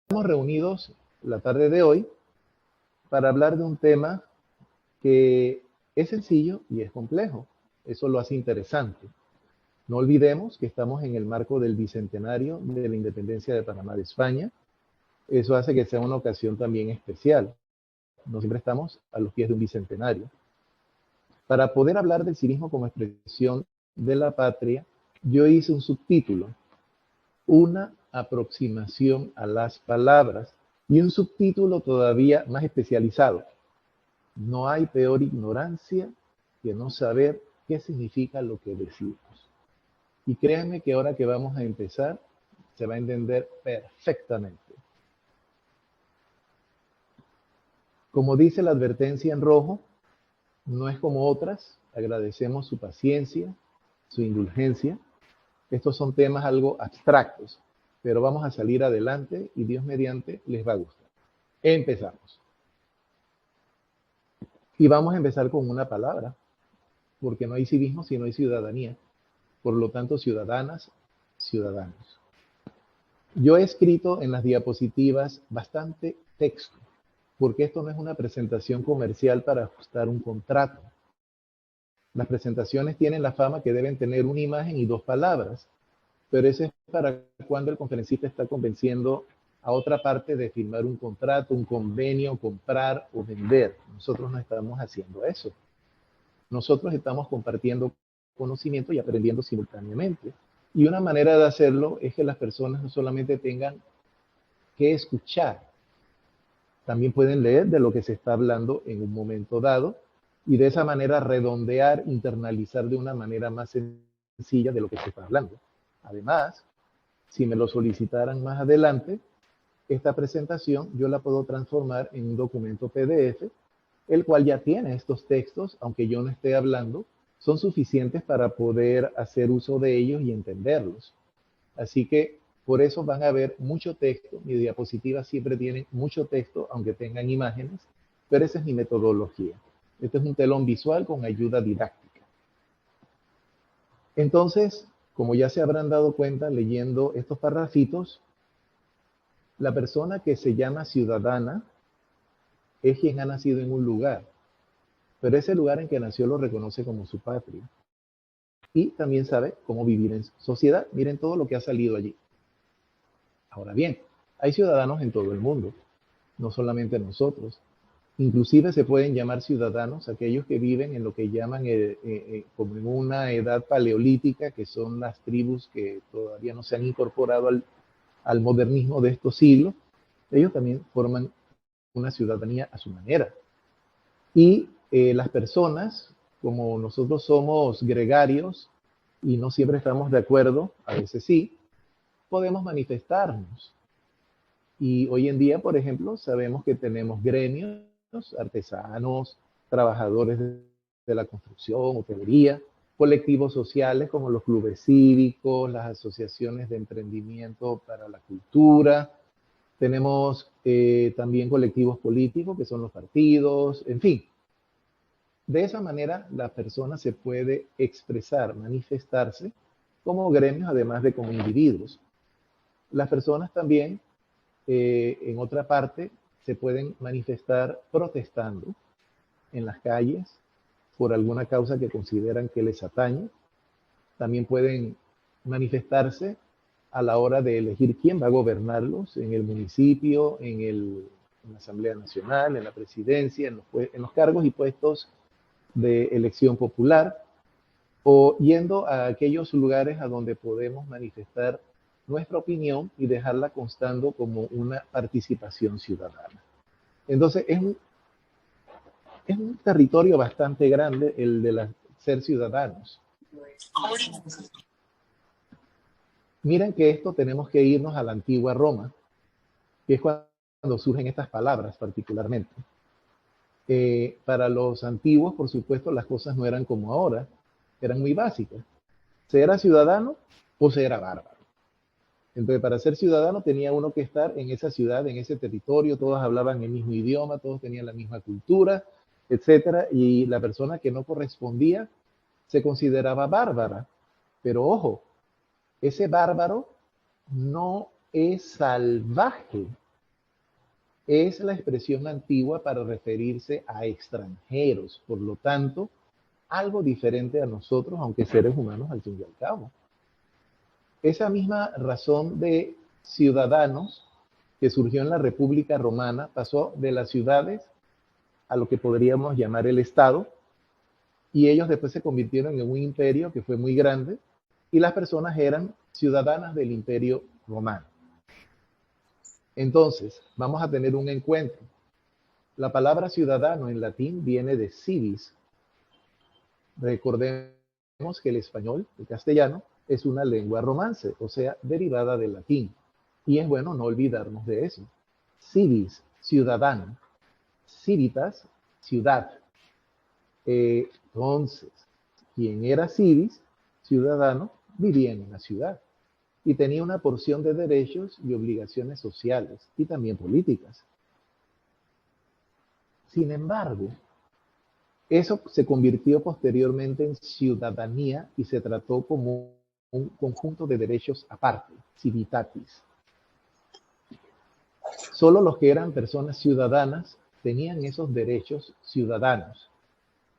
Estamos reunidos la tarde de hoy para hablar de un tema que es sencillo y es complejo. Eso lo hace interesante. No olvidemos que estamos en el marco del bicentenario de la independencia de Panamá de España. Eso hace que sea una ocasión también especial. No siempre estamos a los pies de un bicentenario. Para poder hablar del civismo como expresión de la patria, yo hice un subtítulo, una aproximación a las palabras, y un subtítulo todavía más especializado. No hay peor ignorancia que no saber qué significa lo que decimos. Y créanme que ahora que vamos a empezar, se va a entender perfectamente. Como dice la advertencia en rojo, no es como otras. Agradecemos su paciencia, su indulgencia. Estos son temas algo abstractos, pero vamos a salir adelante y Dios mediante les va a gustar. Empezamos. Y vamos a empezar con una palabra, porque no hay civismo si no hay ciudadanía. Por lo tanto, ciudadanas, ciudadanos. Yo he escrito en las diapositivas bastante texto, porque esto no es una presentación comercial para ajustar un contrato. Las presentaciones tienen la fama que deben tener una imagen y dos palabras, pero eso es para cuando el conferencista está convenciendo a otra parte de firmar un contrato, un convenio, comprar o vender. Nosotros no estamos haciendo eso. Nosotros estamos compartiendo conocimiento y aprendiendo simultáneamente. Y una manera de hacerlo es que las personas no solamente tengan que escuchar, también pueden leer de lo que se está hablando en un momento dado y de esa manera redondear, internalizar de una manera más sencilla de lo que se está hablando. Además, si me lo solicitaran más adelante, esta presentación yo la puedo transformar en un documento PDF, el cual ya tiene estos textos, aunque yo no esté hablando, son suficientes para poder hacer uso de ellos y entenderlos. Así que por eso van a ver mucho texto. Mi diapositiva siempre tiene mucho texto, aunque tengan imágenes, pero esa es mi metodología. Este es un telón visual con ayuda didáctica. Entonces, como ya se habrán dado cuenta leyendo estos parrafitos, la persona que se llama ciudadana es quien ha nacido en un lugar, pero ese lugar en que nació lo reconoce como su patria. Y también sabe cómo vivir en sociedad. Miren todo lo que ha salido allí. Ahora bien, hay ciudadanos en todo el mundo, no solamente nosotros. Inclusive se pueden llamar ciudadanos aquellos que viven en lo que llaman como en una edad paleolítica, que son las tribus que todavía no se han incorporado al modernismo de estos siglos. Ellos también forman una ciudadanía a su manera. Y las personas, como nosotros somos gregarios y no siempre estamos de acuerdo, a veces sí, podemos manifestarnos. Y hoy en día, por ejemplo, sabemos que tenemos gremios, artesanos, trabajadores de la construcción, hotelería, colectivos sociales como los clubes cívicos, las asociaciones de emprendimiento para la cultura. Tenemos también colectivos políticos que son los partidos, en fin. De esa manera la persona se puede expresar, manifestarse como gremios, además de como individuos. Las personas también, en otra parte, se pueden manifestar protestando en las calles por alguna causa que consideran que les atañe. También pueden manifestarse a la hora de elegir quién va a gobernarlos en el municipio, en la Asamblea Nacional, en la presidencia, en los cargos y puestos de elección popular, o yendo a aquellos lugares a donde podemos manifestar nuestra opinión y dejarla constando como una participación ciudadana. Entonces, es un territorio bastante grande el de ser ciudadanos. Miren que esto tenemos que irnos a la antigua Roma, que es cuando surgen estas palabras particularmente. Para los antiguos, por supuesto, las cosas no eran como ahora, eran muy básicas. ¿Se era ciudadano o se era bárbaro? Entonces, para ser ciudadano tenía uno que estar en esa ciudad, en ese territorio, todos hablaban el mismo idioma, todos tenían la misma cultura, etcétera, y la persona que no correspondía se consideraba bárbara. Pero ojo, ese bárbaro no es salvaje, es la expresión antigua para referirse a extranjeros, por lo tanto, algo diferente a nosotros, aunque seres humanos al fin y al cabo. Esa misma razón de ciudadanos que surgió en la República Romana pasó de las ciudades a lo que podríamos llamar el Estado, y ellos después se convirtieron en un imperio que fue muy grande, y las personas eran ciudadanas del Imperio Romano. Entonces, vamos a tener un encuentro. La palabra ciudadano en latín viene de civis. Recordemos que el español, el castellano, es una lengua romance, o sea, derivada del latín. Y es bueno no olvidarnos de eso. Civis, ciudadano. Civitas, ciudad. Entonces, quien era civis, ciudadano, vivía en una ciudad y tenía una porción de derechos y obligaciones sociales y también políticas. Sin embargo, eso se convirtió posteriormente en ciudadanía y se trató como un conjunto de derechos aparte, civitatis. Solo los que eran personas ciudadanas tenían esos derechos ciudadanos.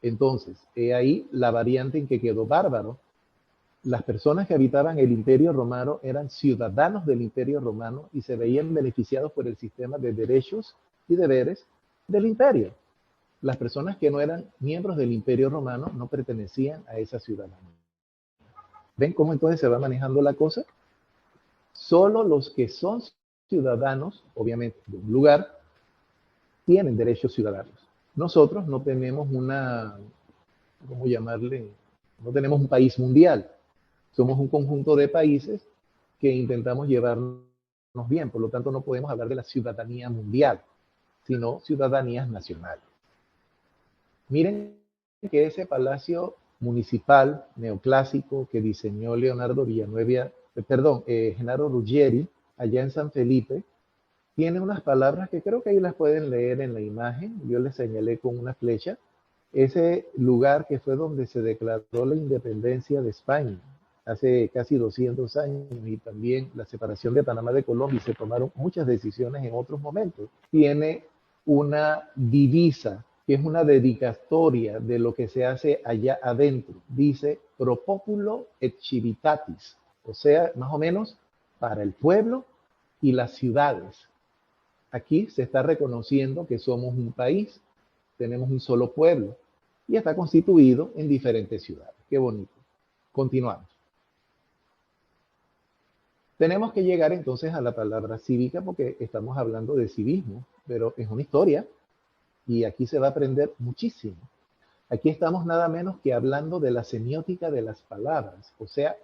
Entonces, he ahí la variante en que quedó bárbaro. Las personas que habitaban el Imperio Romano eran ciudadanos del Imperio Romano y se veían beneficiados por el sistema de derechos y deberes del imperio. Las personas que no eran miembros del Imperio Romano no pertenecían a esa ciudadanía. ¿Ven cómo entonces se va manejando la cosa? Solo los que son ciudadanos, obviamente, de un lugar, tienen derechos ciudadanos. Nosotros no tenemos ¿cómo llamarle? No tenemos un país mundial. Somos un conjunto de países que intentamos llevarnos bien. Por lo tanto, no podemos hablar de la ciudadanía mundial, sino ciudadanías nacionales. Miren que ese palacio municipal neoclásico que diseñó Leonardo Villanueva, Gennaro Ruggieri, allá en San Felipe, tiene unas palabras que creo que ahí las pueden leer en la imagen. Yo les señalé con una flecha. Ese lugar que fue donde se declaró la independencia de España hace casi 200 años y también la separación de Panamá de Colombia, y se tomaron muchas decisiones en otros momentos. Tiene una divisa que es una dedicatoria de lo que se hace allá adentro. Dice pro populo et civitatis, o sea, más o menos para el pueblo y las ciudades. Aquí se está reconociendo que somos un país, tenemos un solo pueblo y está constituido en diferentes ciudades. Qué bonito. Continuamos. Tenemos que llegar entonces a la palabra cívica porque estamos hablando de civismo, pero es una historia y aquí se va a aprender muchísimo. Aquí estamos nada menos que hablando de la semiótica de las palabras, o sea,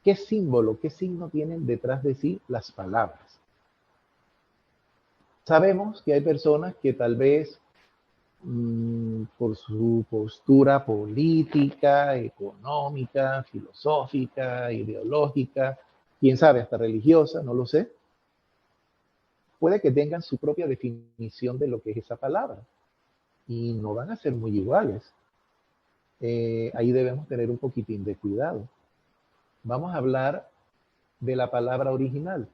qué símbolo, qué signo tienen detrás de sí las palabras. Sabemos que hay personas que tal vez por su postura política, económica, filosófica, ideológica, quién sabe, hasta religiosa, no lo sé, puede que tengan su propia definición de lo que es esa palabra y no van a ser muy iguales. Ahí debemos tener un poquitín de cuidado. Vamos a hablar de la palabra original,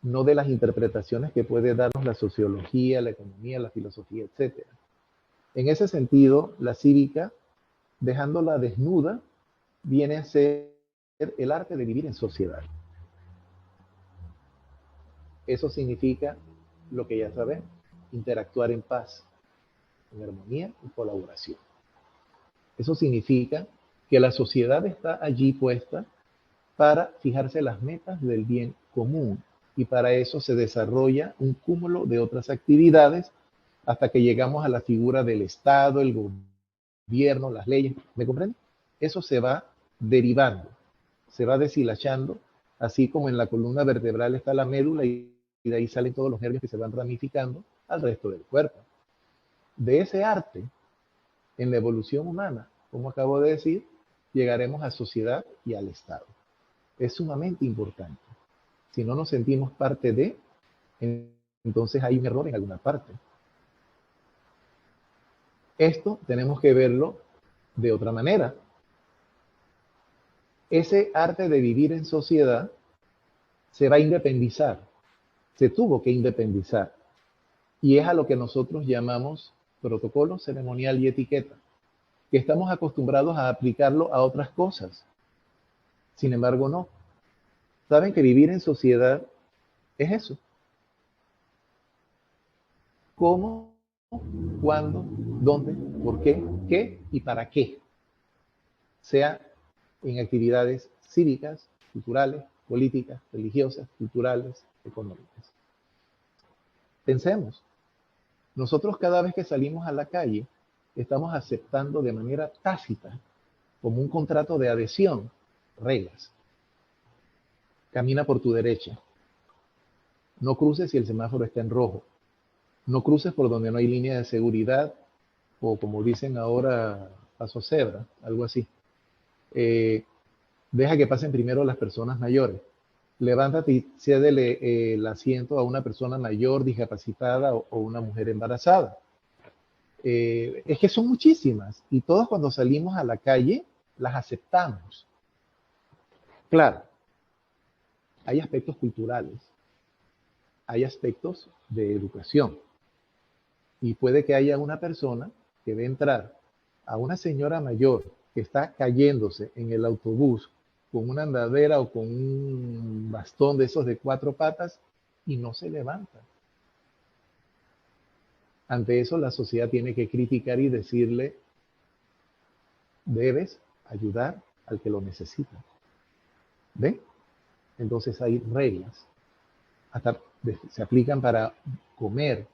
no de las interpretaciones que puede darnos la sociología, la economía, la filosofía, etc. En ese sentido, la cívica, dejándola desnuda, viene a ser el arte de vivir en sociedad. Eso significa lo que ya sabemos, interactuar en paz, en armonía y colaboración. Eso significa que la sociedad está allí puesta para fijarse las metas del bien común y para eso se desarrolla un cúmulo de otras actividades hasta que llegamos a la figura del Estado, el gobierno, las leyes. ¿Me comprenden? Eso se va derivando, se va deshilachando, así como en la columna vertebral está la médula y de ahí salen todos los nervios que se van ramificando al resto del cuerpo. De ese arte, en la evolución humana, como acabo de decir, llegaremos a sociedad y al Estado. Es sumamente importante. Si no nos sentimos parte de, entonces hay un error en alguna parte. Esto tenemos que verlo de otra manera. Ese arte de vivir en sociedad se va a independizar. Se tuvo que independizar. Y es a lo que nosotros llamamos protocolo ceremonial y etiqueta, que estamos acostumbrados a aplicarlo a otras cosas. Sin embargo, no. Saben que vivir en sociedad es eso. ¿Cómo, cuándo, dónde, por qué y para qué? Sea en actividades cívicas, culturales, políticas, religiosas, culturales, económicas. Pensemos, nosotros cada vez que salimos a la calle estamos aceptando de manera tácita, como un contrato de adhesión, reglas. Camina por tu derecha. No cruces si el semáforo está en rojo. No cruces por donde no hay línea de seguridad o como dicen ahora, paso cebra, algo así. Deja que pasen primero las personas mayores. Levántate y cédele el asiento a una persona mayor, discapacitada o una mujer embarazada. Es que son muchísimas y todos cuando salimos a la calle las aceptamos. Claro, hay aspectos culturales, hay aspectos de educación y puede que haya una persona que ve entrar a una señora mayor que está cayéndose en el autobús con una andadera o con un bastón de esos de 4 patas y no se levanta. Ante eso, la sociedad tiene que criticar y decirle, debes ayudar al que lo necesita. ¿Ve? Entonces hay reglas. Hasta se aplican para comer,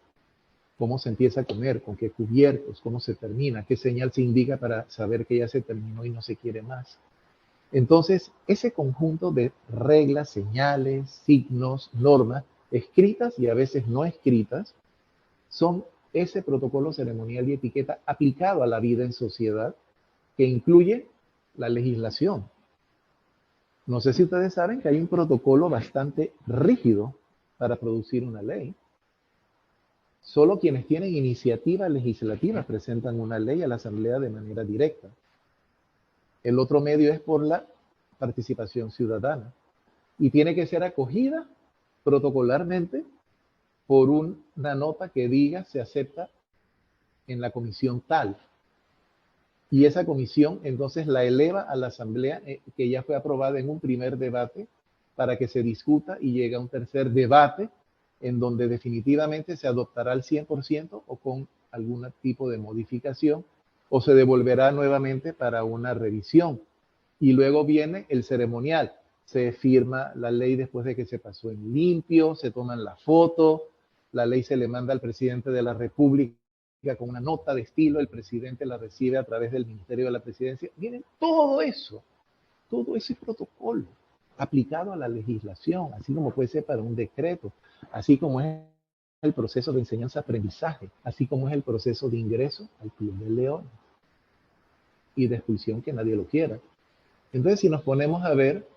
cómo se empieza a comer, con qué cubiertos, cómo se termina, qué señal se indica para saber que ya se terminó y no se quiere más. Entonces, ese conjunto de reglas, señales, signos, normas, escritas y a veces no escritas, son ese protocolo ceremonial y etiqueta aplicado a la vida en sociedad que incluye la legislación. No sé si ustedes saben que hay un protocolo bastante rígido para producir una ley. Solo quienes tienen iniciativa legislativa presentan una ley a la Asamblea de manera directa. El otro medio es por la participación ciudadana y tiene que ser acogida protocolarmente por una nota que diga se acepta en la comisión tal. Y esa comisión entonces la eleva a la asamblea que ya fue aprobada en un primer debate para que se discuta y llegue a un tercer debate en donde definitivamente se adoptará al 100% o con algún tipo de modificación o se devolverá nuevamente para una revisión. Y luego viene el ceremonial. Se firma la ley después de que se pasó en limpio, se toman la foto, la ley se le manda al presidente de la República con una nota de estilo, el presidente la recibe a través del Ministerio de la Presidencia. Miren, todo eso es protocolo aplicado a la legislación, así como puede ser para un decreto, así como es el proceso de enseñanza-aprendizaje, así como es el proceso de ingreso al Club de Leones y de expulsión que nadie lo quiera. Entonces, si nos ponemos a ver,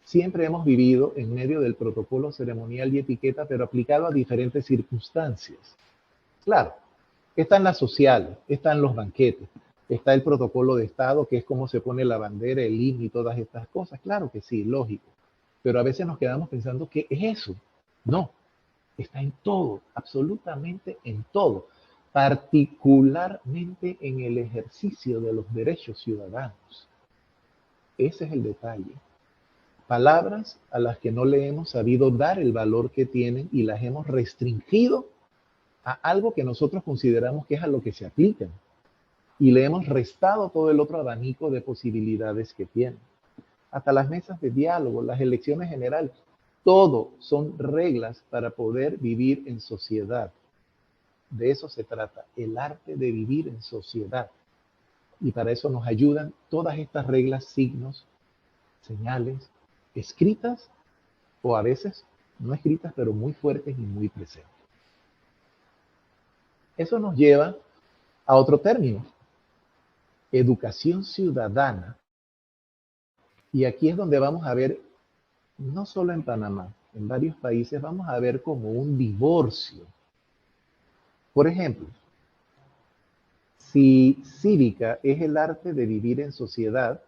siempre hemos vivido en medio del protocolo ceremonial y etiqueta, pero aplicado a diferentes circunstancias. Claro, están las sociales, están los banquetes, está el protocolo de Estado, que es cómo se pone la bandera, el himno y todas estas cosas. Claro que sí, lógico. Pero a veces nos quedamos pensando que es eso. No, está en todo, absolutamente en todo, particularmente en el ejercicio de los derechos ciudadanos. Ese es el detalle. Palabras a las que no le hemos sabido dar el valor que tienen y las hemos restringido a algo que nosotros consideramos que es a lo que se aplican. Y le hemos restado todo el otro abanico de posibilidades que tienen. Hasta las mesas de diálogo, las elecciones generales, todo son reglas para poder vivir en sociedad. De eso se trata, el arte de vivir en sociedad. Y para eso nos ayudan todas estas reglas, signos, señales, escritas o a veces no escritas, pero muy fuertes y muy presentes. Eso nos lleva a otro término, educación ciudadana. Y aquí es donde vamos a ver, no solo en Panamá, en varios países vamos a ver como un divorcio. Por ejemplo, si cívica es el arte de vivir en sociedad,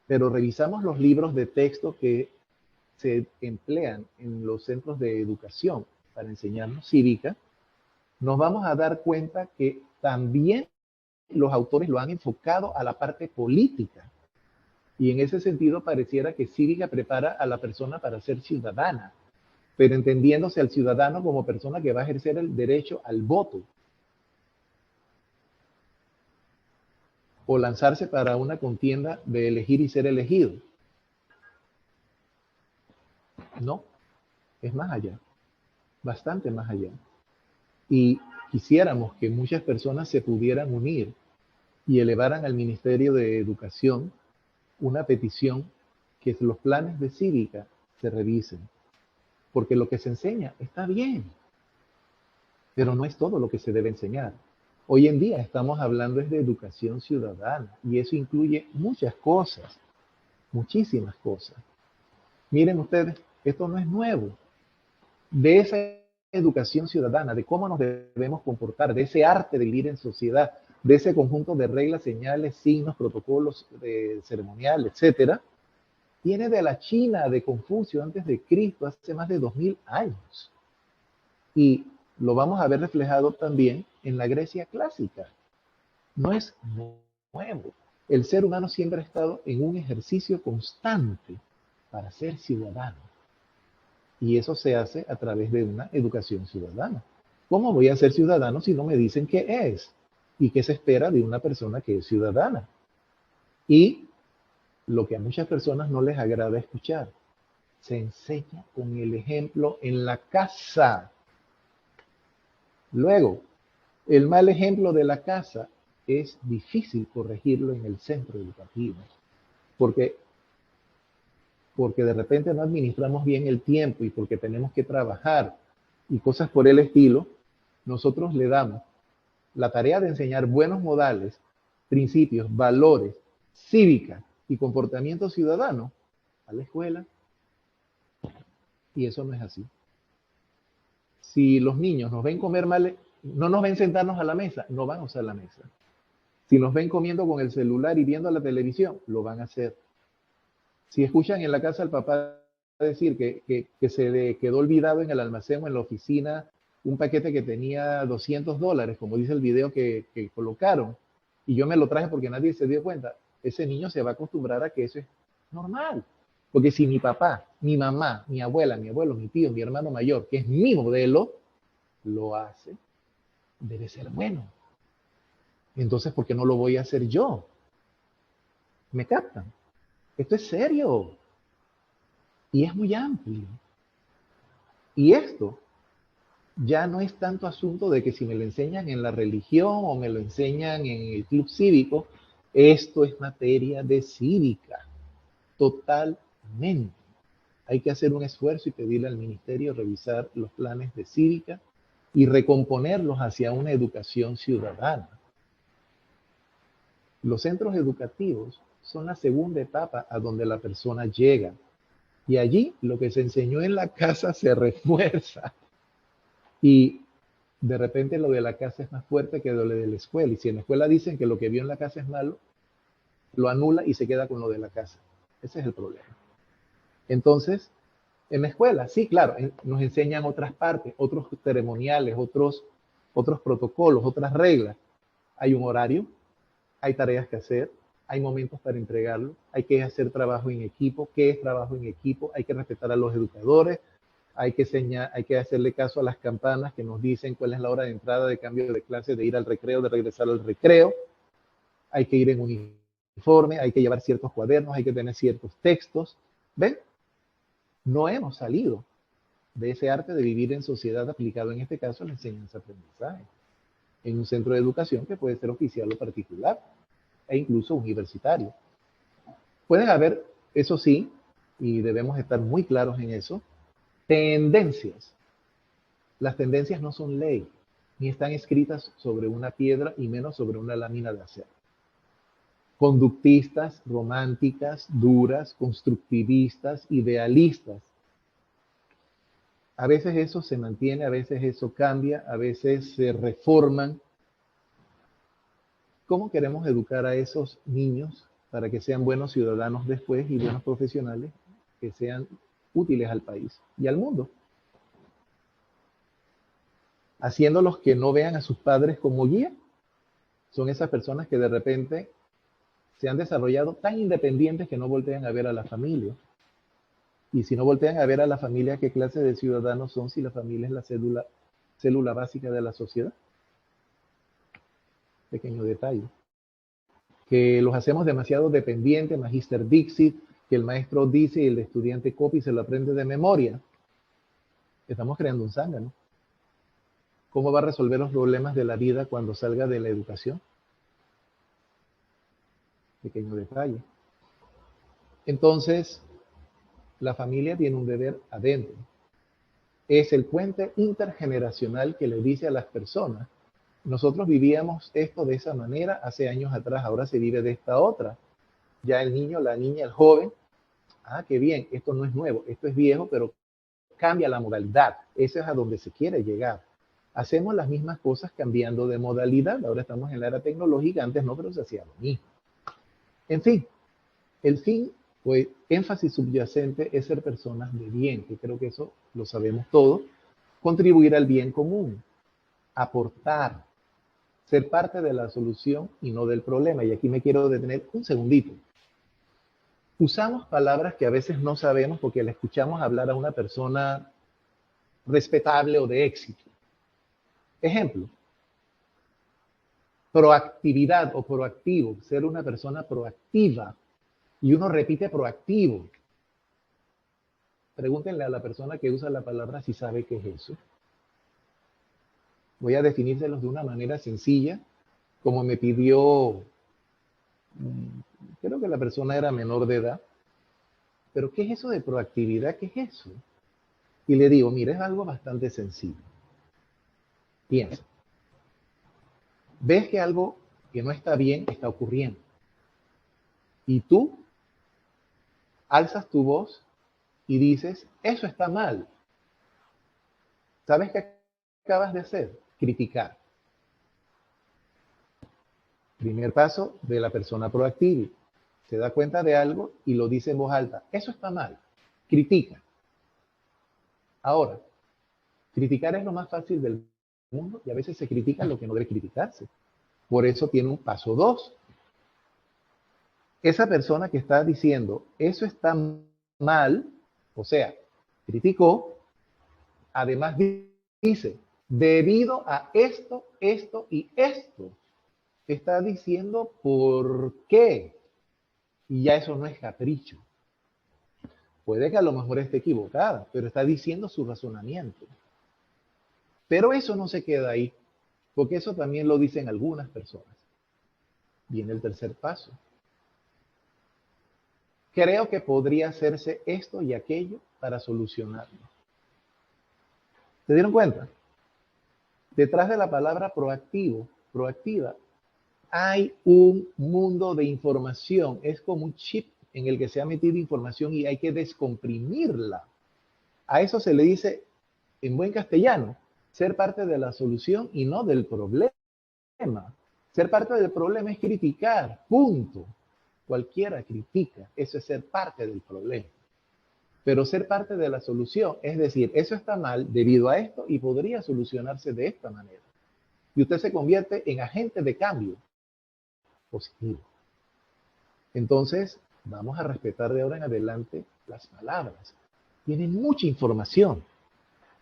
pero revisamos los libros de texto que se emplean en los centros de educación, para enseñarnos cívica, nos vamos a dar cuenta que también los autores lo han enfocado a la parte política. Y en ese sentido pareciera que cívica prepara a la persona para ser ciudadana, pero entendiéndose al ciudadano como persona que va a ejercer el derecho al voto o lanzarse para una contienda de elegir y ser elegido. No, es más allá, bastante más allá. Y quisiéramos que muchas personas se pudieran unir y elevaran al Ministerio de Educación una petición que los planes de cívica se revisen, porque lo que se enseña está bien, pero no es todo lo que se debe enseñar. Hoy en día estamos hablando de educación ciudadana y eso incluye muchas cosas, muchísimas cosas. Miren ustedes, esto no es nuevo. De esa educación ciudadana, de cómo nos debemos comportar, de ese arte de vivir en sociedad, de ese conjunto de reglas, señales, signos, protocolos ceremoniales, etcétera, viene de la China de Confucio antes de Cristo, hace más de 2000 años. Y lo vamos a ver reflejado también en la Grecia clásica. No es nuevo. El ser humano siempre ha estado en un ejercicio constante para ser ciudadano. Y eso se hace a través de una educación ciudadana. ¿Cómo voy a ser ciudadano si no me dicen qué es? ¿Y qué se espera de una persona que es ciudadana? Y lo que a muchas personas no les agrada escuchar, se enseña con el ejemplo en la casa. Luego, el mal ejemplo de la casa es difícil corregirlo en el centro educativo, porque de repente no administramos bien el tiempo y porque tenemos que trabajar y cosas por el estilo, nosotros le damos la tarea de enseñar buenos modales, principios, valores, cívica y comportamiento ciudadano a la escuela, y eso no es así. Si los niños nos ven comer mal, no nos ven sentarnos a la mesa, no van a usar la mesa. Si nos ven comiendo con el celular y viendo la televisión, lo van a hacer. Si escuchan en la casa al papá decir que se le quedó olvidado en el almacén o en la oficina un paquete que tenía $200, como dice el video que colocaron, y yo me lo traje porque nadie se dio cuenta, ese niño se va a acostumbrar a que eso es normal. Porque si mi papá, mi mamá, mi abuela, mi abuelo, mi tío, mi hermano mayor, que es mi modelo, lo hace, debe ser bueno. Entonces, ¿por qué no lo voy a hacer yo? ¿Me captan? Esto es serio y es muy amplio. Y esto ya no es tanto asunto de que si me lo enseñan en la religión o me lo enseñan en el club cívico, esto es materia de cívica, totalmente. Hay que hacer un esfuerzo y pedirle al ministerio revisar los planes de cívica y recomponerlos hacia una educación ciudadana. Los centros educativos son la segunda etapa a donde la persona llega. Y allí lo que se enseñó en la casa se refuerza. Y de repente lo de la casa es más fuerte que lo de la escuela. Y si en la escuela dicen que lo que vio en la casa es malo, lo anula y se queda con lo de la casa. Ese es el problema. Entonces, en la escuela, sí, claro, nos enseñan otras partes, otros ceremoniales, otros protocolos, otras reglas. Hay un horario, hay tareas que hacer, hay momentos para entregarlo, hay que hacer trabajo en equipo. ¿Qué es trabajo en equipo? Hay que respetar a los educadores, hay que hacerle caso a las campanas que nos dicen cuál es la hora de entrada, de cambio de clase, de ir al recreo, de regresar al recreo. Hay que ir en uniforme, hay que llevar ciertos cuadernos, hay que tener ciertos textos. ¿Ven? No hemos salido de ese arte de vivir en sociedad aplicado en este caso a la enseñanza-aprendizaje, en un centro de educación que puede ser oficial o particular, e incluso universitario. Pueden haber, eso sí, y debemos estar muy claros en eso, tendencias. Las tendencias no son ley, ni están escritas sobre una piedra y menos sobre una lámina de acero. Conductistas, románticas, duras, constructivistas, idealistas. A veces eso se mantiene, a veces eso cambia, a veces se reforman. ¿Cómo queremos educar a esos niños para que sean buenos ciudadanos después y buenos profesionales que sean útiles al país y al mundo? haciéndolos que no vean a sus padres como guía. Son esas personas que de repente se han desarrollado tan independientes que no voltean a ver a la familia. Y si no voltean a ver a la familia, ¿qué clase de ciudadanos son si la familia es la célula básica de la sociedad? Pequeño detalle. Que los hacemos demasiado dependientes, Magister Dixit, que el maestro dice y el estudiante copia y se lo aprende de memoria. Estamos creando un zángano. ¿Cómo va a resolver los problemas de la vida cuando salga de la educación? Pequeño detalle. Entonces, la familia tiene un deber adentro. Es el puente intergeneracional que le dice a las personas, nosotros vivíamos esto de esa manera hace años atrás, ahora se vive de esta otra. Ya el niño, la niña, el joven, qué bien, esto no es nuevo, esto es viejo, pero cambia la modalidad. Eso es a donde se quiere llegar. Hacemos las mismas cosas cambiando de modalidad. Ahora estamos en la era tecnológica, antes no, pero se hacía lo mismo. En fin, el fin, pues, énfasis subyacente es ser personas de bien, que creo que eso lo sabemos todos. Contribuir al bien común, aportar, ser parte de la solución y no del problema. Y aquí me quiero detener un segundito. Usamos palabras que a veces no sabemos porque le escuchamos hablar a una persona respetable o de éxito. Ejemplo, proactividad o proactivo, ser una persona proactiva. Y uno repite proactivo. Pregúntenle a la persona que usa la palabra si sabe qué es eso. Voy a definírselos de una manera sencilla, como me pidió, creo que la persona era menor de edad. Pero ¿qué es eso de proactividad? ¿Qué es eso? Y le digo, mira, es algo bastante sencillo. Piensa. Ves que algo que no está bien está ocurriendo. Y tú alzas tu voz y dices, eso está mal. ¿Sabes qué acabas de hacer? Criticar. Primer paso de la persona proactiva. Se da cuenta de algo y lo dice en voz alta. Eso está mal. Critica. Ahora, criticar es lo más fácil del mundo y a veces se critica lo que no debe criticarse. Por eso tiene un paso 2. Esa persona que está diciendo eso está mal, o sea, criticó, además dice, debido a esto, esto y esto, está diciendo por qué. Y ya eso no es capricho. Puede que a lo mejor esté equivocada, pero está diciendo su razonamiento. Pero eso no se queda ahí, porque eso también lo dicen algunas personas. Viene el tercer paso. Creo que podría hacerse esto y aquello para solucionarlo. ¿Se dieron cuenta? Detrás de la palabra proactivo, proactiva, hay un mundo de información. Es como un chip en el que se ha metido información y hay que descomprimirla. A eso se le dice, en buen castellano, ser parte de la solución y no del problema. Ser parte del problema es criticar, punto. Cualquiera critica, eso es ser parte del problema. Pero ser parte de la solución, es decir, eso está mal debido a esto y podría solucionarse de esta manera. Y usted se convierte en agente de cambio positivo. Entonces, vamos a respetar de ahora en adelante las palabras. Tienen mucha información.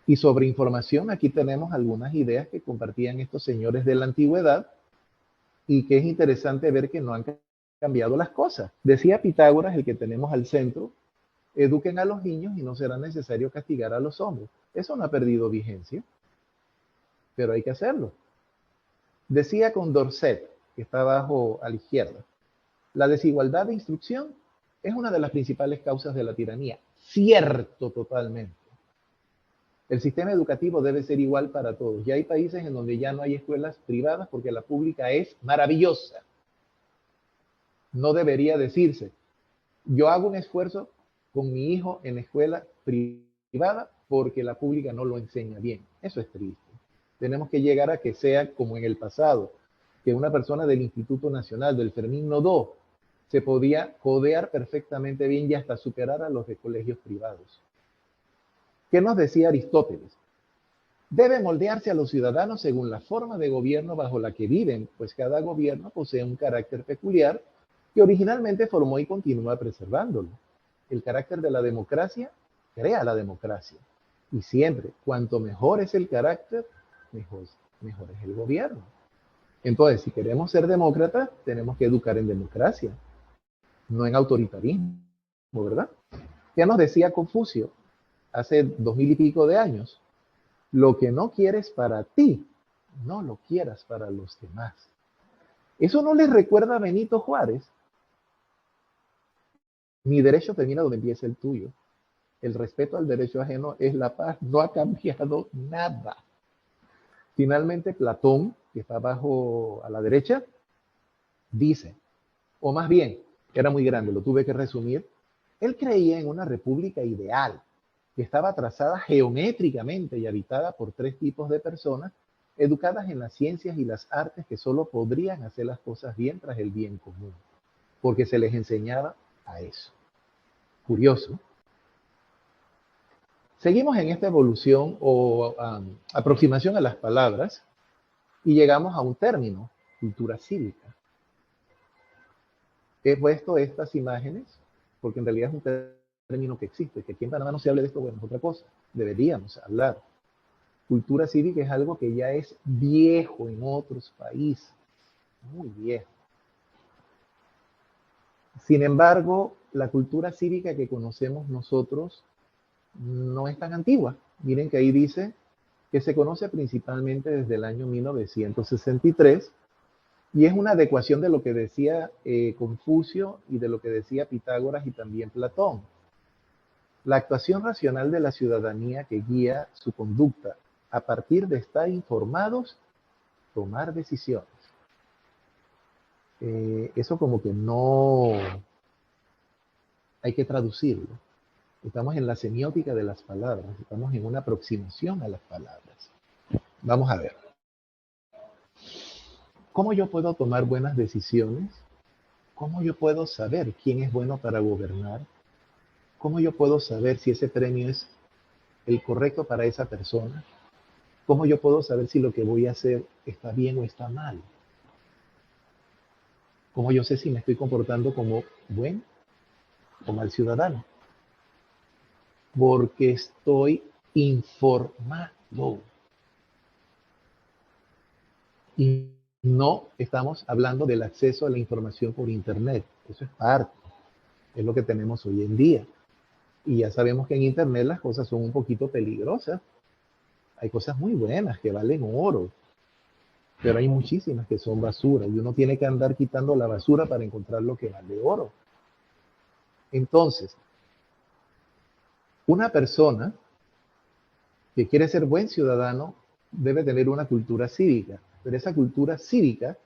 Y sobre información, aquí tenemos algunas ideas que compartían estos señores de la antigüedad y que es interesante ver que no han cambiado las cosas. Decía Pitágoras, el que tenemos al centro, eduquen a los niños y no será necesario castigar a los hombres. Eso no ha perdido vigencia, pero hay que hacerlo. Decía Condorcet, que está abajo a la izquierda, la desigualdad de instrucción es una de las principales causas de la tiranía. Cierto, totalmente. El sistema educativo debe ser igual para todos. Ya hay países en donde ya no hay escuelas privadas porque la pública es maravillosa. No debería decirse, yo hago un esfuerzo con mi hijo en escuela privada porque la pública no lo enseña bien. Eso es triste. Tenemos que llegar a que sea como en el pasado, que una persona del Instituto Nacional, del Fermín Nodó, se podía codear perfectamente bien y hasta superar a los de colegios privados. ¿Qué nos decía Aristóteles? Debe moldearse a los ciudadanos según la forma de gobierno bajo la que viven, pues cada gobierno posee un carácter peculiar que originalmente formó y continúa preservándolo. El carácter de la democracia crea la democracia. Y siempre, cuanto mejor es el carácter, mejor, mejor es el gobierno. Entonces, si queremos ser demócratas, tenemos que educar en democracia, no en autoritarismo, ¿verdad? Ya nos decía Confucio hace 2000 y pico de años, lo que no quieres para ti, no lo quieras para los demás. ¿Eso no les recuerda a Benito Juárez? Mi derecho termina donde empieza el tuyo. El respeto al derecho ajeno es la paz. No ha cambiado nada. Finalmente, Platón, que está abajo a la derecha, dice, o más bien, era muy grande, lo tuve que resumir, él creía en una república ideal, que estaba trazada geométricamente y habitada por 3 tipos de personas, educadas en las ciencias y las artes que solo podrían hacer las cosas bien tras el bien común, porque se les enseñaba a eso. Curioso. Seguimos en esta evolución o aproximación a las palabras y llegamos a un término, cultura cívica. He puesto estas imágenes porque en realidad es un término que existe, que aquí en Panamá no se hable de esto, bueno, es otra cosa. Deberíamos hablar. Cultura cívica es algo que ya es viejo en otros países, muy viejo. Sin embargo, la cultura cívica que conocemos nosotros no es tan antigua. Miren que ahí dice que se conoce principalmente desde el año 1963 y es una adecuación de lo que decía Confucio y de lo que decía Pitágoras y también Platón. La actuación racional de la ciudadanía que guía su conducta a partir de estar informados, tomar decisiones. Eso como que no hay que traducirlo. Estamos en la semiótica de las palabras, estamos en una aproximación a las palabras. Vamos a ver. ¿Cómo yo puedo tomar buenas decisiones? ¿Cómo yo puedo saber quién es bueno para gobernar? ¿Cómo yo puedo saber si ese premio es el correcto para esa persona? ¿Cómo yo puedo saber si lo que voy a hacer está bien o está mal? ¿Cómo yo sé si me estoy comportando como buen o mal ciudadano? Porque estoy informado. Y no estamos hablando del acceso a la información por Internet. Eso es parte, es lo que tenemos hoy en día. Y ya sabemos que en Internet las cosas son un poquito peligrosas. Hay cosas muy buenas que valen oro, pero hay muchísimas que son basura y uno tiene que andar quitando la basura para encontrar lo que vale oro. Entonces, una persona que quiere ser buen ciudadano debe tener una cultura cívica, pero esa cultura cívica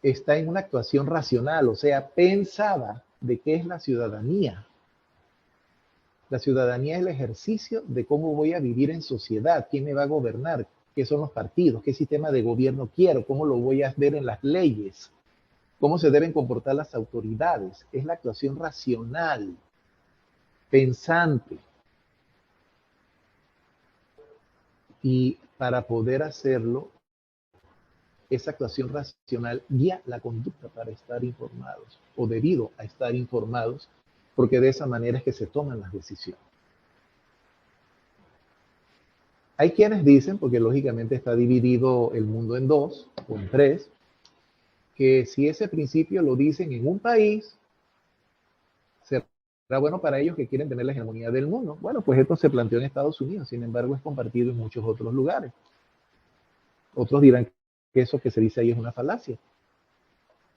está en una actuación racional, o sea, pensada de qué es la ciudadanía. La ciudadanía es el ejercicio de cómo voy a vivir en sociedad, quién me va a gobernar, qué son los partidos, qué sistema de gobierno quiero, cómo lo voy a ver en las leyes, cómo se deben comportar las autoridades. Es la actuación racional, pensante. Y para poder hacerlo, esa actuación racional guía la conducta para estar informados o debido a estar informados, porque de esa manera es que se toman las decisiones. Hay quienes dicen, porque lógicamente está dividido el mundo en 2 o en 3, que si ese principio lo dicen en un país, será bueno para ellos que quieren tener la hegemonía del mundo. Bueno, pues esto se planteó en Estados Unidos, sin embargo es compartido en muchos otros lugares. Otros dirán que eso que se dice ahí es una falacia.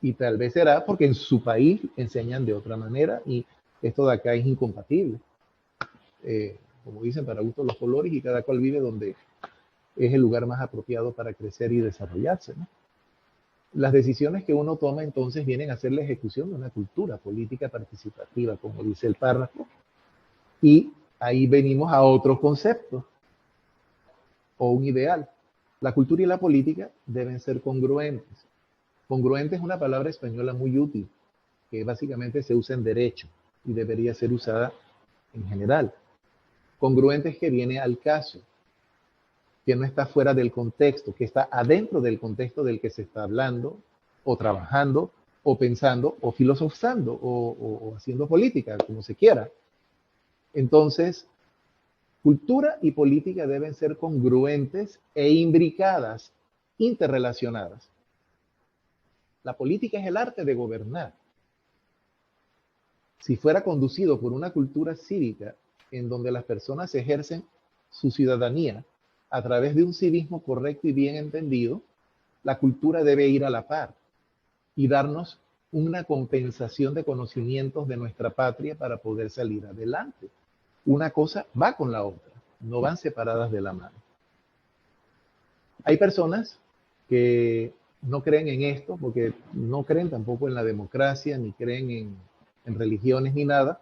Y tal vez será porque en su país enseñan de otra manera y esto de acá es incompatible. Como dicen, para gusto los colores y cada cual vive donde es el lugar más apropiado para crecer y desarrollarse, ¿no? Las decisiones que uno toma entonces vienen a ser la ejecución de una cultura política participativa, como dice el párrafo, y ahí venimos a otro concepto o un ideal. La cultura y la política deben ser congruentes. Congruente es una palabra española muy útil, que básicamente se usa en derecho y debería ser usada en general. Congruente es que viene al caso. que no está fuera del contexto, que está adentro del contexto del que se está hablando, o trabajando, o pensando, o filosofando, o haciendo política, como se quiera. Entonces, cultura y política deben ser congruentes e imbricadas, interrelacionadas. La política es el arte de gobernar. Si fuera conducido por una cultura cívica en donde las personas ejercen su ciudadanía a través de un civismo correcto y bien entendido, la cultura debe ir a la par y darnos una compensación de conocimientos de nuestra patria para poder salir adelante. Una cosa va con la otra, no van separadas de la mano. Hay personas que no creen en esto porque no creen tampoco en la democracia, ni creen en religiones ni nada,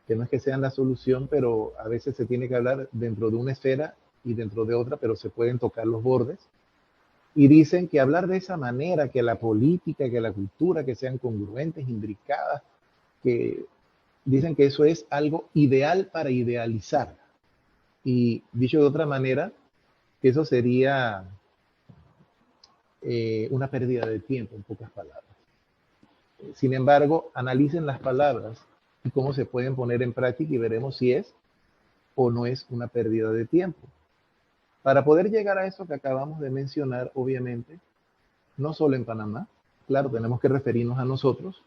que no es que sean la solución, pero a veces se tiene que hablar dentro de una esfera y dentro de otra, pero se pueden tocar los bordes. Y dicen que hablar de esa manera, que la política, que la cultura, que sean congruentes, imbricadas, que dicen que eso es algo ideal para idealizar. Y dicho de otra manera, que eso sería una pérdida de tiempo, en pocas palabras. Sin embargo, analicen las palabras y cómo se pueden poner en práctica y veremos si es o no es una pérdida de tiempo. Para poder llegar a eso que acabamos de mencionar, obviamente, no solo en Panamá, claro, tenemos que referirnos a nosotros,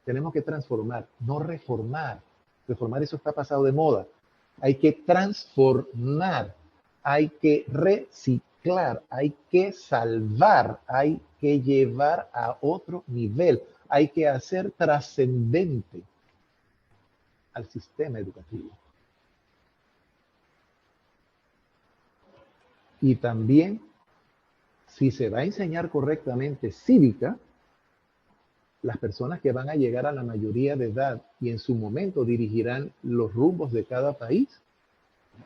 tenemos que transformar, no reformar. Reformar, eso está pasado de moda. Hay que transformar, hay que reciclar, hay que salvar, hay que llevar a otro nivel, hay que hacer trascendente al sistema educativo. Y también, si se va a enseñar correctamente cívica, las personas que van a llegar a la mayoría de edad y en su momento dirigirán los rumbos de cada país,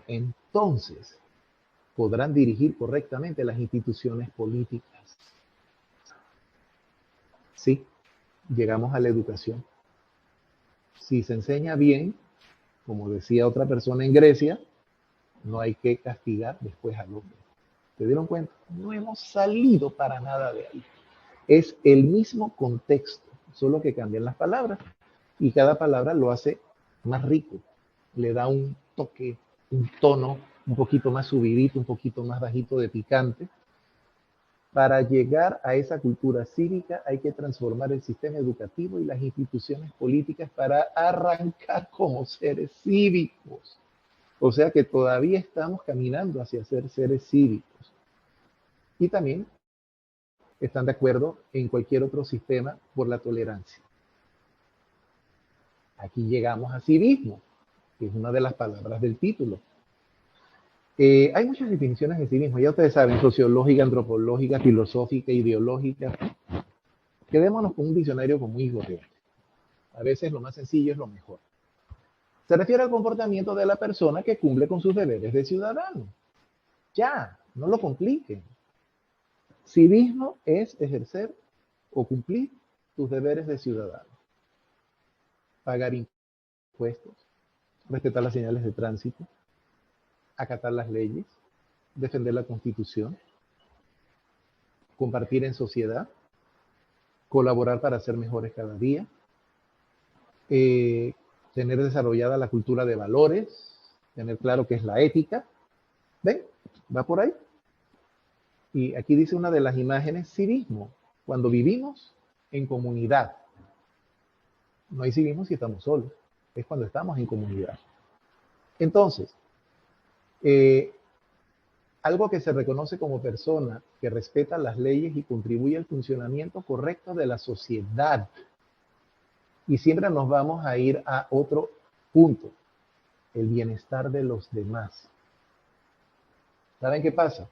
entonces podrán dirigir correctamente las instituciones políticas. Sí, llegamos a la educación. Si se enseña bien, como decía otra persona en Grecia, no hay que castigar después al hombre. ¿Se dieron cuenta? No hemos salido para nada de ahí. Es el mismo contexto, solo que cambian las palabras. Y cada palabra lo hace más rico. Le da un toque, un tono un poquito más subidito, un poquito más bajito de picante. Para llegar a esa cultura cívica hay que transformar el sistema educativo y las instituciones políticas para arrancar como seres cívicos. O sea que todavía estamos caminando hacia ser seres cívicos. Y también están de acuerdo en cualquier otro sistema por la tolerancia. Aquí llegamos a civismo, que es una de las palabras del título. Hay muchas definiciones de civismo, ya ustedes saben, sociológica, antropológica, filosófica, ideológica. Quedémonos con un diccionario común y corriente. A veces lo más sencillo es lo mejor. Se refiere al comportamiento de la persona que cumple con sus deberes de ciudadano. Ya, no lo compliquen. Civismo es ejercer o cumplir tus deberes de ciudadano. Pagar impuestos, respetar las señales de tránsito, acatar las leyes, defender la Constitución, compartir en sociedad, colaborar para ser mejores cada día, tener desarrollada la cultura de valores, tener claro qué es la ética. ¿Ven? Va por ahí. Y aquí dice una de las imágenes, civismo, cuando vivimos en comunidad. No hay civismo si estamos solos, es cuando estamos en comunidad. Entonces, algo que se reconoce como persona que respeta las leyes y contribuye al funcionamiento correcto de la sociedad. Y siempre nos vamos a ir a otro punto, el bienestar de los demás. ¿Saben qué pasa?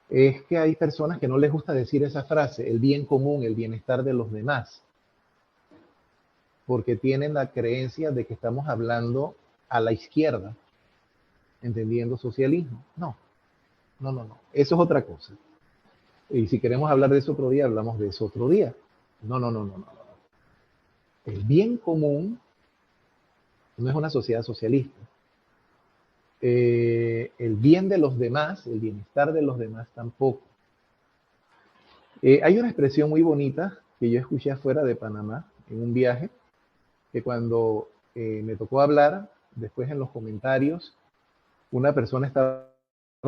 Es que hay personas que no les gusta decir esa frase, el bien común, el bienestar de los demás, porque tienen la creencia de que estamos hablando a la izquierda, entendiendo socialismo. No, no, no, no. Eso es otra cosa. Y si queremos hablar de eso otro día, hablamos de eso otro día. No, no, no, no, no. El bien común no es una sociedad socialista. el bien de los demás, el bienestar de los demás tampoco. Hay una expresión muy bonita que yo escuché afuera de Panamá en un viaje, que cuando me tocó hablar, después en los comentarios, una persona estaba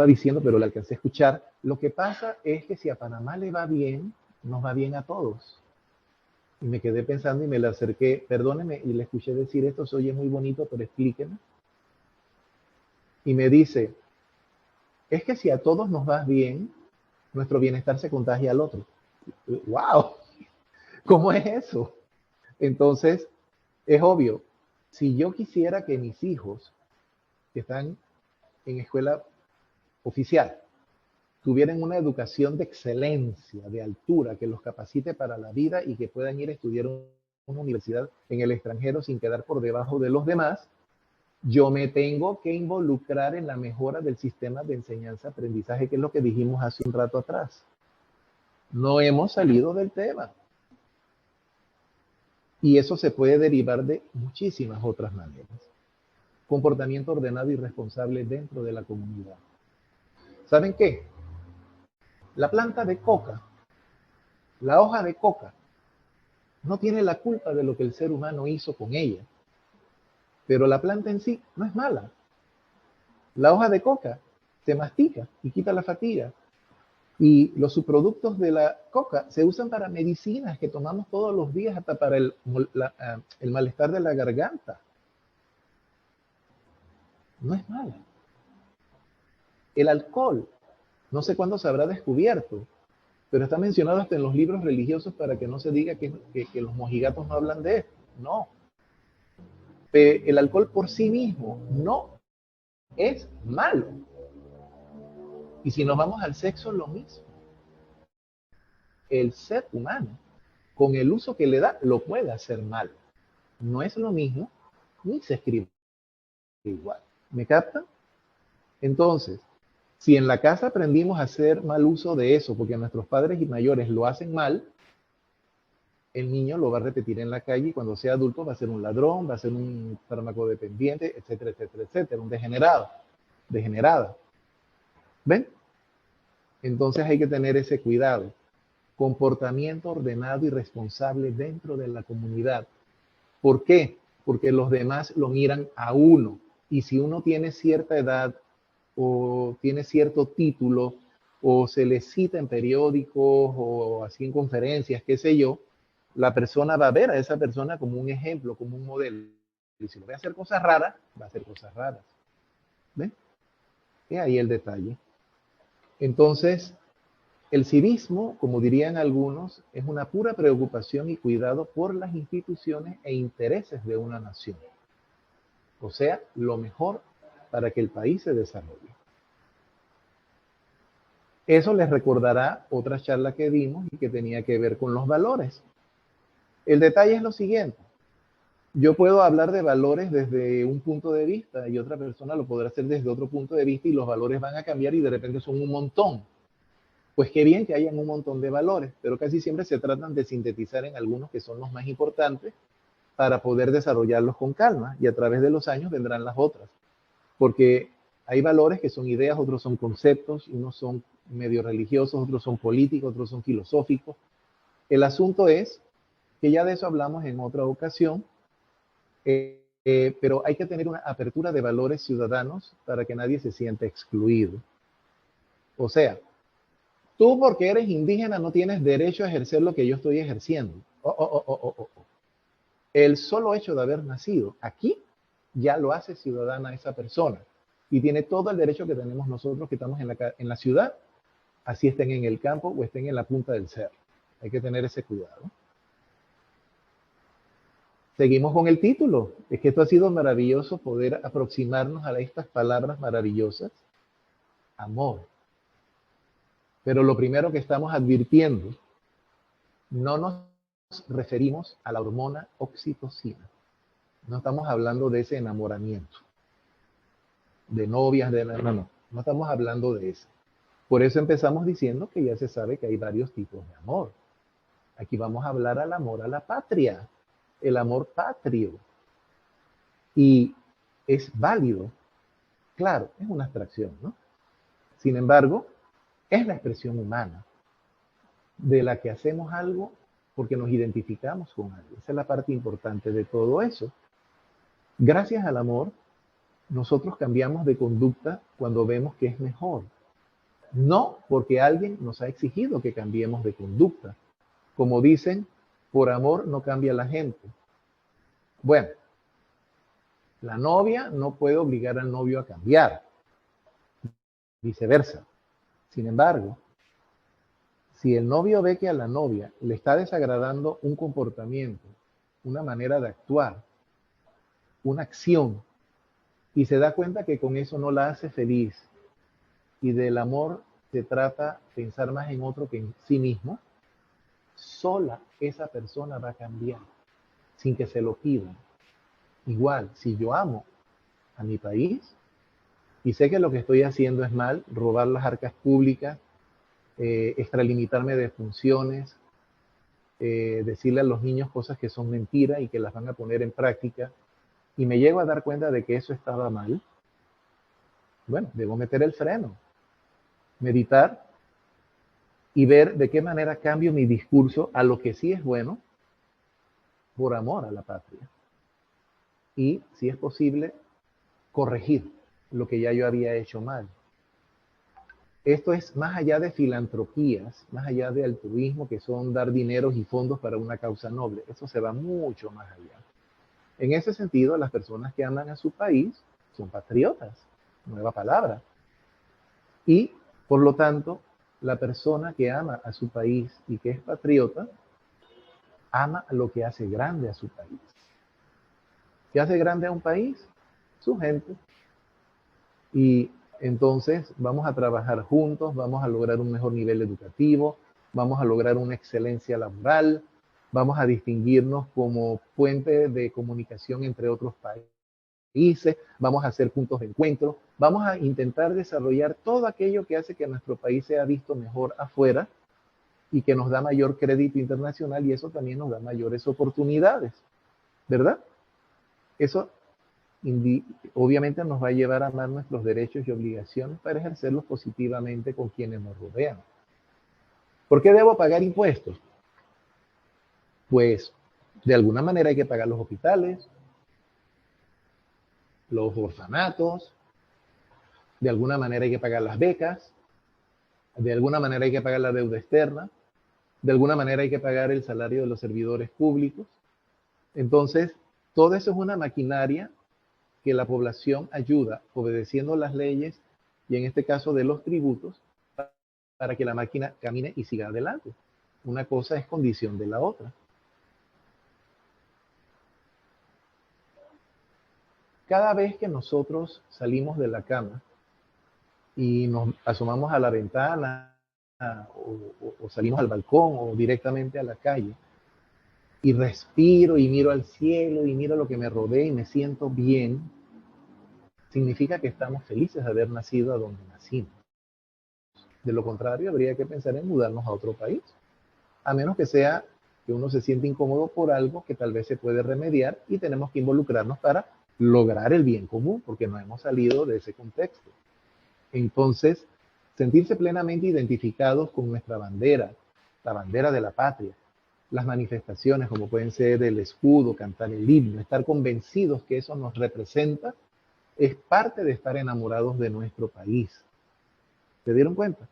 diciendo, pero le alcancé a escuchar, lo que pasa es que si a Panamá le va bien, nos va bien a todos. Y me quedé pensando y me le acerqué, perdóneme, y le escuché decir esto, se oye muy bonito, pero explíqueme. Y me dice, es que si a todos nos va bien, nuestro bienestar se contagia al otro. ¡Wow! ¿Cómo es eso? Entonces, es obvio, si yo quisiera que mis hijos, que están en escuela oficial, tuvieran una educación de excelencia, de altura, que los capacite para la vida y que puedan ir a estudiar una universidad en el extranjero sin quedar por debajo de los demás, yo me tengo que involucrar en la mejora del sistema de enseñanza-aprendizaje, que es lo que dijimos hace un rato atrás. No hemos salido del tema. Y eso se puede derivar de muchísimas otras maneras. Comportamiento ordenado y responsable dentro de la comunidad. ¿Saben qué? La planta de coca, la hoja de coca, no tiene la culpa de lo que el ser humano hizo con ella. Pero la planta en sí no es mala. La hoja de coca se mastica y quita la fatiga. Y los subproductos de la coca se usan para medicinas que tomamos todos los días, hasta para el malestar de la garganta. No es mala. El alcohol, no sé cuándo se habrá descubierto, pero está mencionado hasta en los libros religiosos para que no se diga que los mojigatos no hablan de esto. No. El alcohol por sí mismo no es malo. Y si nos vamos al sexo, lo mismo. El ser humano, con el uso que le da, lo puede hacer mal. No es lo mismo, ni se escribe igual. ¿Me captan? Entonces, si en la casa aprendimos a hacer mal uso de eso, porque nuestros padres y mayores lo hacen mal, el niño lo va a repetir en la calle y cuando sea adulto va a ser un ladrón, va a ser un farmacodependiente, etcétera, etcétera, etcétera, un degenerado, degenerada. ¿Ven? Entonces hay que tener ese cuidado. Comportamiento ordenado y responsable dentro de la comunidad. ¿Por qué? Porque los demás lo miran a uno. Y si uno tiene cierta edad o tiene cierto título o se le cita en periódicos o así en conferencias, qué sé yo, la persona va a ver a esa persona como un ejemplo, como un modelo. Y si lo ve a hacer cosas raras, va a hacer cosas raras. ¿Ven? Y ahí el detalle. Entonces, el civismo, como dirían algunos, es una pura preocupación y cuidado por las instituciones e intereses de una nación. O sea, lo mejor para que el país se desarrolle. Eso les recordará otra charla que dimos y que tenía que ver con los valores. El detalle es lo siguiente. Yo puedo hablar de valores desde un punto de vista y otra persona lo podrá hacer desde otro punto de vista y los valores van a cambiar y de repente son un montón. Pues qué bien que hayan un montón de valores, pero casi siempre se tratan de sintetizar en algunos que son los más importantes para poder desarrollarlos con calma y a través de los años vendrán las otras. Porque hay valores que son ideas, otros son conceptos, unos son medio religiosos, otros son políticos, otros son filosóficos. El asunto es que ya de eso hablamos en otra ocasión, pero hay que tener una apertura de valores ciudadanos para que nadie se sienta excluido. O sea, tú porque eres indígena no tienes derecho a ejercer lo que yo estoy ejerciendo. El solo hecho de haber nacido aquí ya lo hace ciudadana a esa persona y tiene todo el derecho que tenemos nosotros que estamos en la ciudad, así estén en el campo o estén en la punta del cerro. Hay que tener ese cuidado. Seguimos con el título. Es que esto ha sido maravilloso poder aproximarnos a estas palabras maravillosas. Amor. Pero lo primero que estamos advirtiendo, no nos referimos a la hormona oxitocina. No estamos hablando de ese enamoramiento, de novias, no estamos hablando de eso. Por eso empezamos diciendo que ya se sabe que hay varios tipos de amor. Aquí vamos a hablar al amor a la patria, el amor patrio. Y es válido Claro, es una abstracción, ¿no? Sin embargo, es la expresión humana de la que hacemos algo porque nos identificamos con algo. Esa es la parte importante de todo eso. Gracias al amor, nosotros cambiamos de conducta cuando vemos que es mejor. No porque alguien nos ha exigido que cambiemos de conducta. Como dicen, por amor no cambia la gente. Bueno, la novia no puede obligar al novio a cambiar, viceversa. Sin embargo, si el novio ve que a la novia le está desagradando un comportamiento, una manera de actuar, una acción, y se da cuenta que con eso no la hace feliz, y del amor se trata pensar más en otro que en sí mismo, sola esa persona va a cambiar, sin que se lo pidan. Igual, si yo amo a mi país, y sé que lo que estoy haciendo es mal, robar las arcas públicas, extralimitarme de funciones, decirle a los niños cosas que son mentiras y que las van a poner en práctica, y me llego a dar cuenta de que eso estaba mal, bueno, debo meter el freno, meditar y ver de qué manera cambio mi discurso a lo que sí es bueno por amor a la patria. Y, si es posible, corregir lo que ya yo había hecho mal. Esto es más allá de filantropías, más allá de altruismo, que son dar dineros y fondos para una causa noble. Eso se va mucho más allá. En ese sentido, las personas que aman a su país son patriotas, nueva palabra. Y, por lo tanto, la persona que ama a su país y que es patriota, ama lo que hace grande a su país. ¿Qué hace grande a un país? Su gente. Y entonces vamos a trabajar juntos, vamos a lograr un mejor nivel educativo, vamos a lograr una excelencia laboral, vamos a distinguirnos como puente de comunicación entre otros países, vamos a hacer puntos de encuentro, vamos a intentar desarrollar todo aquello que hace que nuestro país sea visto mejor afuera y que nos da mayor crédito internacional, y eso también nos da mayores oportunidades, ¿verdad? Eso obviamente nos va a llevar a amar nuestros derechos y obligaciones para ejercerlos positivamente con quienes nos rodean. ¿Por qué debo pagar impuestos? Pues de alguna manera hay que pagar los hospitales, los orfanatos, de alguna manera hay que pagar las becas, de alguna manera hay que pagar la deuda externa, de alguna manera hay que pagar el salario de los servidores públicos. Entonces, todo eso es una maquinaria que la población ayuda, obedeciendo las leyes y en este caso de los tributos, para que la máquina camine y siga adelante. Una cosa es condición de la otra. Cada vez que nosotros salimos de la cama y nos asomamos a la ventana o salimos al balcón o directamente a la calle y respiro y miro al cielo y miro lo que me rodea y me siento bien, significa que estamos felices de haber nacido a donde nacimos. De lo contrario, habría que pensar en mudarnos a otro país, a menos que sea que uno se siente incómodo por algo que tal vez se puede remediar y tenemos que involucrarnos para lograr el bien común, porque no hemos salido de ese contexto. Entonces, sentirse plenamente identificados con nuestra bandera, la bandera de la patria, las manifestaciones como pueden ser el escudo, cantar el himno, estar convencidos que eso nos representa, es parte de estar enamorados de nuestro país. ¿Se dieron cuenta?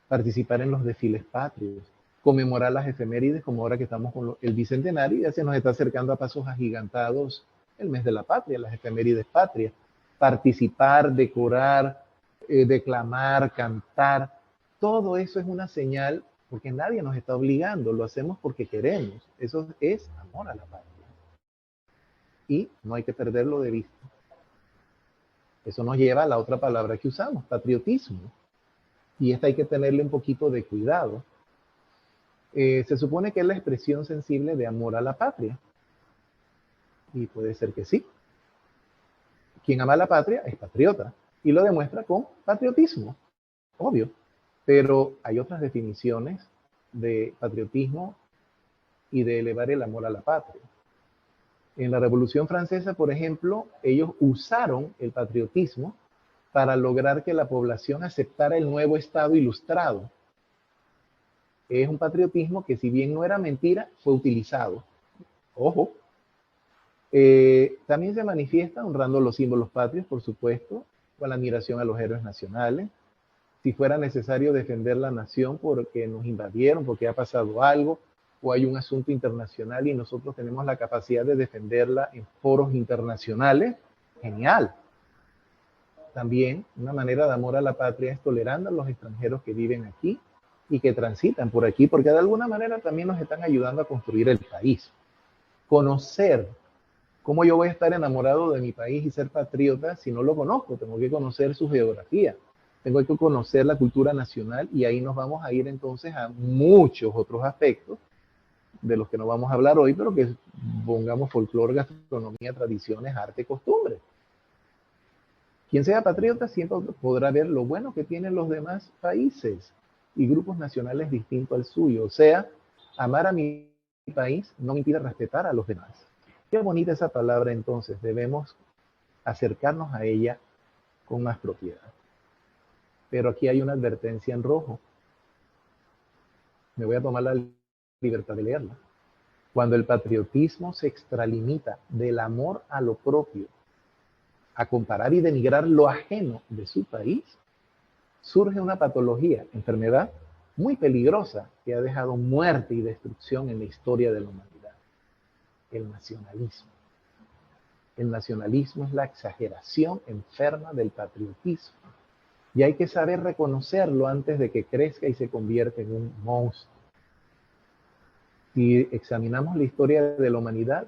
Participar en los desfiles patrios, conmemorar las efemérides, como ahora que estamos con el bicentenario, ya se nos está acercando a pasos agigantados el mes de la patria, las efemérides patrias. Participar, decorar, declamar, cantar, todo eso es una señal, porque nadie nos está obligando, lo hacemos porque queremos. Eso es amor a la patria. Y no hay que perderlo de vista. Eso nos lleva a la otra palabra que usamos, patriotismo. Y esta hay que tenerle un poquito de cuidado. Se supone que es la expresión sensible de amor a la patria. Y puede ser que sí. Quien ama a la patria es patriota. Y lo demuestra con patriotismo, obvio. Pero hay otras definiciones de patriotismo y de elevar el amor a la patria. En la Revolución Francesa, por ejemplo, ellos usaron el patriotismo para lograr que la población aceptara el nuevo Estado ilustrado. Es un patriotismo que, si bien no era mentira, fue utilizado. Ojo. También se manifiesta honrando los símbolos patrios, por supuesto, con la admiración a los héroes nacionales. Si fuera necesario defender la nación porque nos invadieron, porque ha pasado algo, o hay un asunto internacional y nosotros tenemos la capacidad de defenderla en foros internacionales, genial. También una manera de amor a la patria es tolerando a los extranjeros que viven aquí y que transitan por aquí, porque de alguna manera también nos están ayudando a construir el país. Conocer. ¿Cómo yo voy a estar enamorado de mi país y ser patriota si no lo conozco? Tengo que conocer su geografía, tengo que conocer la cultura nacional, y ahí nos vamos a ir entonces a muchos otros aspectos de los que no vamos a hablar hoy, pero que pongamos folclore, gastronomía, tradiciones, arte, costumbres. Quien sea patriota siempre podrá ver lo bueno que tienen los demás países y grupos nacionales distintos al suyo. O sea, amar a mi país no me impide respetar a los demás. Qué bonita esa palabra. Entonces debemos acercarnos a ella con más propiedad. Pero aquí hay una advertencia en rojo. Me voy a tomar la libertad de leerla. Cuando el patriotismo se extralimita del amor a lo propio, a comparar y denigrar lo ajeno de su país, surge una patología, enfermedad muy peligrosa que ha dejado muerte y destrucción en la historia de la humanidad. El nacionalismo. El nacionalismo es la exageración enferma del patriotismo. Y hay que saber reconocerlo antes de que crezca y se convierta en un monstruo. Si examinamos la historia de la humanidad,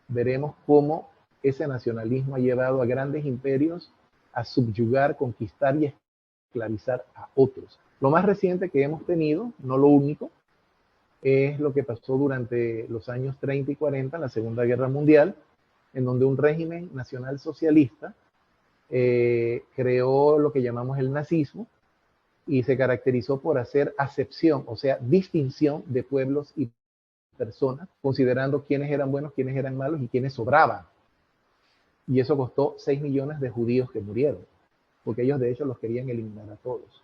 veremos cómo ese nacionalismo ha llevado a grandes imperios a subyugar, conquistar y esclavizar a otros. Lo más reciente que hemos tenido, no lo único, es lo que pasó durante los años 30 y 40, en la Segunda Guerra Mundial, en donde un régimen nacional socialista creó lo que llamamos el nazismo y se caracterizó por hacer acepción, o sea, distinción de pueblos y personas, considerando quiénes eran buenos, quiénes eran malos y quiénes sobraban. Y eso costó 6 millones de judíos que murieron, porque ellos de hecho los querían eliminar a todos.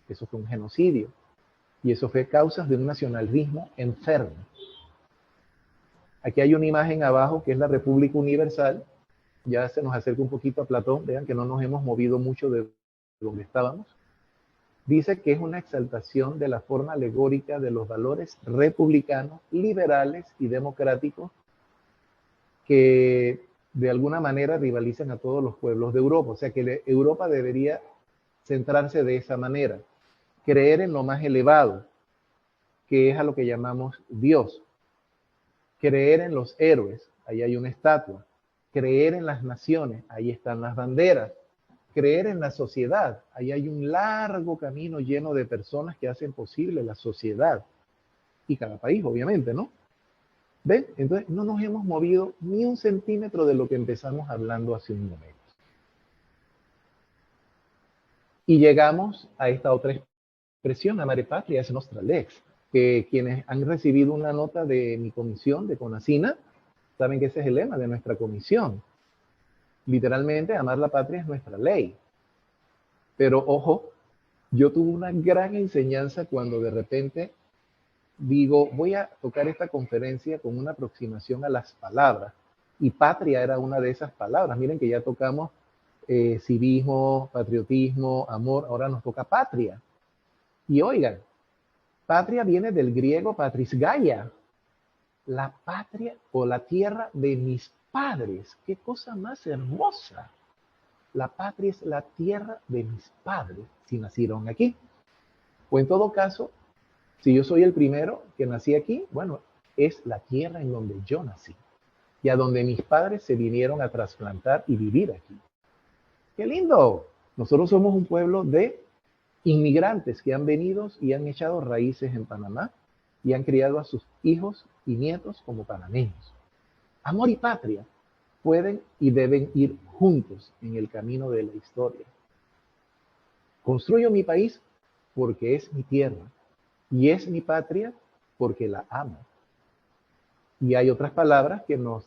Eso fue un genocidio. Y eso fue causa de un nacionalismo enfermo. Aquí hay una imagen abajo que es la República Universal. Ya se nos acerca un poquito a Platón. Vean que no nos hemos movido mucho de donde estábamos. Dice que es una exaltación de la forma alegórica de los valores republicanos, liberales y democráticos que de alguna manera rivalizan a todos los pueblos de Europa. O sea que Europa debería centrarse de esa manera. Creer en lo más elevado, que es a lo que llamamos Dios. Creer en los héroes, ahí hay una estatua. Creer en las naciones, ahí están las banderas. Creer en la sociedad, ahí hay un largo camino lleno de personas que hacen posible la sociedad. Y cada país, obviamente, ¿no? ¿Ven? Entonces no nos hemos movido ni un centímetro de lo que empezamos hablando hace un momento. Y llegamos a esta otra expresión, amare patria es nostra lex, que quienes han recibido una nota de mi comisión, de Conacina, saben que ese es el lema de nuestra comisión. Literalmente, amar la patria es nuestra ley. Pero ojo, yo tuve una gran enseñanza cuando de repente digo, voy a tocar esta conferencia con una aproximación a las palabras. Y patria era una de esas palabras. Miren que ya tocamos civismo, patriotismo, amor, ahora nos toca patria. Y oigan, patria viene del griego patris Gaia, la patria o la tierra de mis padres. Qué cosa más hermosa. La patria es la tierra de mis padres, si nacieron aquí. O en todo caso, si yo soy el primero que nací aquí, bueno, es la tierra en donde yo nací y a donde mis padres se vinieron a trasplantar y vivir aquí. ¡Qué lindo! Nosotros somos un pueblo de inmigrantes que han venido y han echado raíces en Panamá y han criado a sus hijos y nietos como panameños. Amor y patria pueden y deben ir juntos en el camino de la historia. Construyo mi país porque es mi tierra y es mi patria porque la amo. Y hay otras palabras que nos,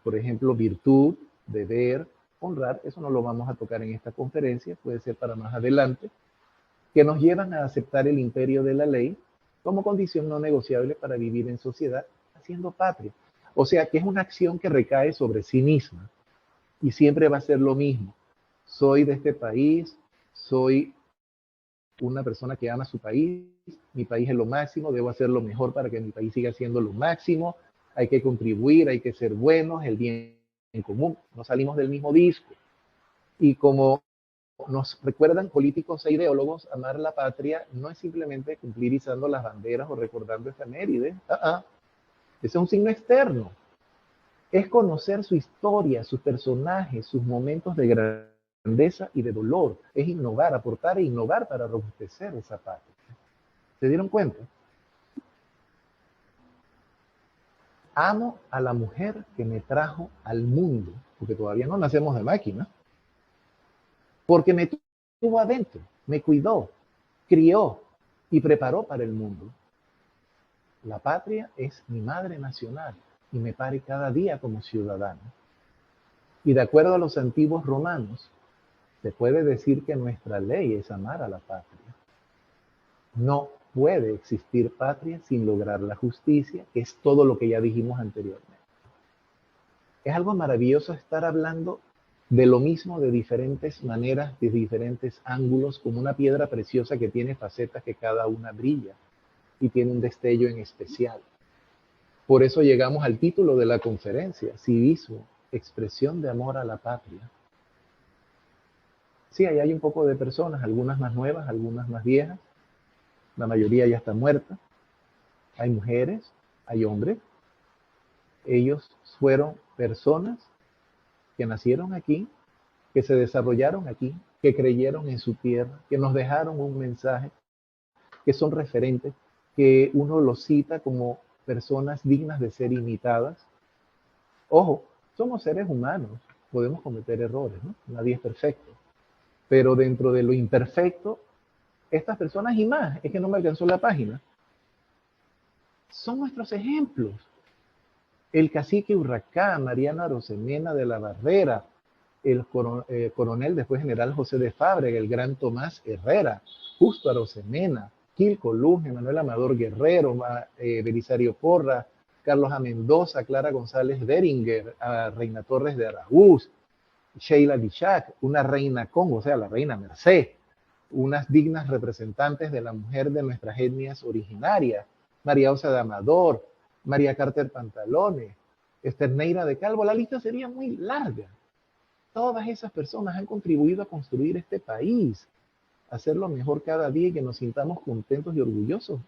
por ejemplo, virtud, deber, honrar, eso no lo vamos a tocar en esta conferencia, puede ser para más adelante, que nos llevan a aceptar el imperio de la ley como condición no negociable para vivir en sociedad haciendo patria. O sea que es una acción que recae sobre sí misma y siempre va a ser lo mismo. Soy de este país, soy una persona que ama su país, mi país es lo máximo, debo hacer lo mejor para que mi país siga siendo lo máximo, hay que contribuir, hay que ser buenos, el bien en común, no salimos del mismo disco. Y como nos recuerdan políticos e ideólogos, amar la patria no es simplemente cumplir izando las banderas o recordando efemérides. Ese es un signo externo. Es conocer su historia, sus personajes, sus momentos de grandeza y de dolor. Es innovar, aportar e innovar para robustecer esa patria. ¿Se dieron cuenta? Amo a la mujer que me trajo al mundo, porque todavía no nacemos de máquina, porque me tuvo adentro, me cuidó, crió y preparó para el mundo. La patria es mi madre nacional y me pare cada día como ciudadano. Y de acuerdo a los antiguos romanos, se puede decir que nuestra ley es amar a la patria. No puede existir patria sin lograr la justicia, que es todo lo que ya dijimos anteriormente. Es algo maravilloso estar hablando de lo mismo de diferentes maneras, de diferentes ángulos, como una piedra preciosa que tiene facetas que cada una brilla y tiene un destello en especial. Por eso llegamos al título de la conferencia, civismo, expresión de amor a la patria. Sí, ahí hay un poco de personas, algunas más nuevas, algunas más viejas, la mayoría ya está muerta. Hay mujeres, hay hombres. Ellos fueron personas que nacieron aquí, que se desarrollaron aquí, que creyeron en su tierra, que nos dejaron un mensaje, que son referentes, que uno los cita como personas dignas de ser imitadas. Ojo, somos seres humanos, podemos cometer errores, ¿no? Nadie es perfecto. Pero dentro de lo imperfecto, estas personas y más, es que no me alcanzó la página, son nuestros ejemplos. El cacique Urracá, Mariano Arosemena de la Barrera, el coronel, después general José de Fábrega, el gran Tomás Herrera, Justo Arosemena, Quilco Luz, Emanuel Amador Guerrero, Belisario Porra, Carlos A. Mendoza, Clara González Deringer, Reina Torres de Araúz, Sheila Dichac, una reina Congo, o sea, la reina Merced, unas dignas representantes de la mujer de nuestras etnias originarias, María Osa de Amador, María Carter Pantalones, Esther Neira de Calvo, la lista sería muy larga. Todas esas personas han contribuido a construir este país, a hacerlo mejor cada día y que nos sintamos contentos y orgullosos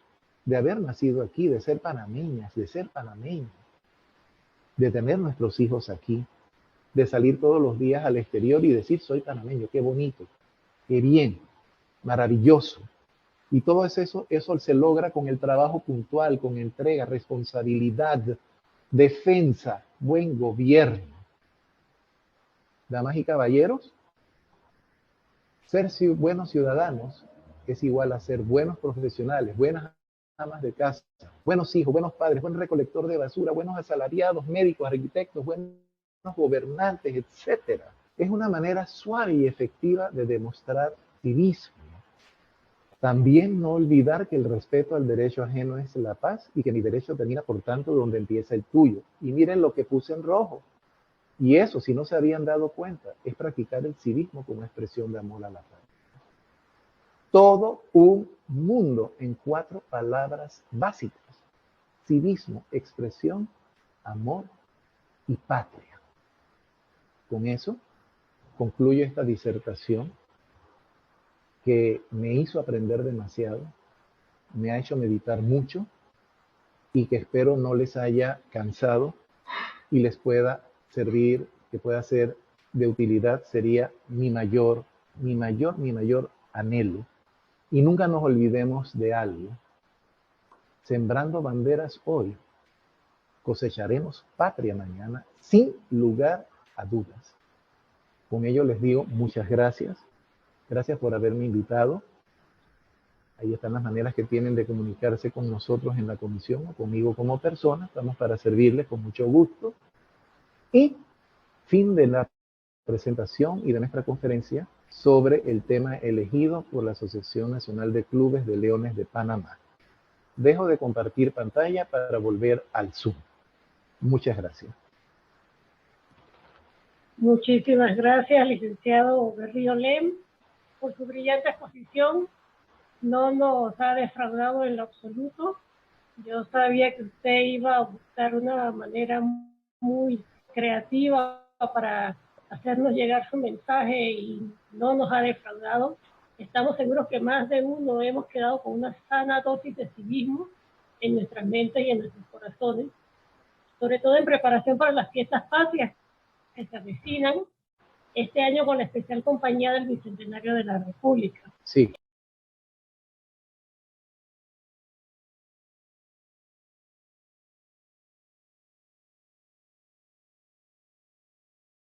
de haber nacido aquí, de ser panameñas, de ser panameños, de tener nuestros hijos aquí, de salir todos los días al exterior y decir soy panameño, qué bonito, qué bien, maravilloso. Y todo eso se logra con el trabajo puntual, con entrega, responsabilidad, defensa, buen gobierno. Damas y caballeros, ser buenos ciudadanos es igual a ser buenos profesionales, buenas amas de casa, buenos hijos, buenos padres, buen recolector de basura, buenos asalariados, médicos, arquitectos, buenos gobernantes, etc. Es una manera suave y efectiva de demostrar civismo. También no olvidar que el respeto al derecho ajeno es la paz y que mi derecho termina, por tanto, donde empieza el tuyo. Y miren lo que puse en rojo. Y eso, si no se habían dado cuenta, es practicar el civismo como expresión de amor a la patria. Todo un mundo en 4 palabras básicas. Civismo, expresión, amor y patria. Con eso concluyo esta disertación que me hizo aprender demasiado, me ha hecho meditar mucho y que espero no les haya cansado y les pueda servir, que pueda ser de utilidad, sería mi mayor anhelo. Y nunca nos olvidemos de algo. Sembrando banderas hoy, cosecharemos patria mañana, sin lugar a dudas. Con ello les digo muchas gracias. Gracias por haberme invitado. Ahí están las maneras que tienen de comunicarse con nosotros en la comisión o conmigo como persona. Estamos para servirles con mucho gusto. Y fin de la presentación y de nuestra conferencia sobre el tema elegido por la Asociación Nacional de Clubes de Leones de Panamá. Dejo de compartir pantalla para volver al Zoom. Muchas gracias. Muchísimas gracias, licenciado Berrío Lem, por su brillante exposición. No nos ha defraudado en lo absoluto. Yo sabía que usted iba a buscar una manera muy creativa para hacernos llegar su mensaje y no nos ha defraudado. Estamos seguros que más de uno hemos quedado con una sana dosis de civismo en nuestras mentes y en nuestros corazones, sobre todo en preparación para las fiestas patrias que se avecinan este año con la especial compañía del Bicentenario de la República. Sí.